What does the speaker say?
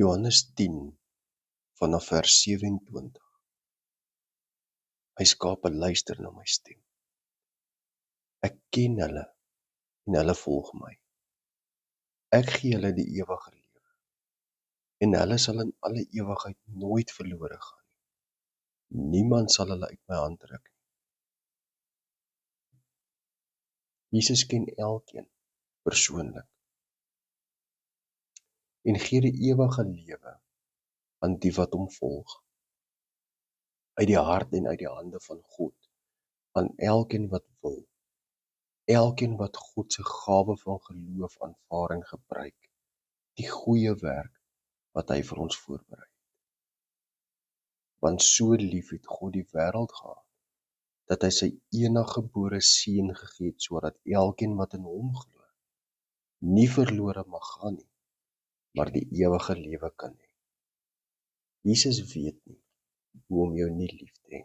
Johannes 10 vanaf vers 27. My skape luister na my stem. Ek ken hulle en hulle volg my. Ek gee hulle die ewige lewe en hulle sal in alle ewigheid nooit verlore gaan nie. Niemand sal hulle uit my hand ruk nie. Jesus ken elkeen persoonlik en gee die ewige lewe aan die wat hom volg, uit die hart en uit die hande van God, aan elkeen wat wil, elkeen wat God se gawe van geloof aanvaar en gebruik, die goeie werk wat hy vir ons voorberei het. Want so lief het God die wêreld gehad, dat hy sy eniggebore seun gegee het, sodat elkeen wat in hom glo, nie verlore mag gaan nie, maar die ewige lewe kan hê. Jesus weet nie hoe om jou nie lief te hê.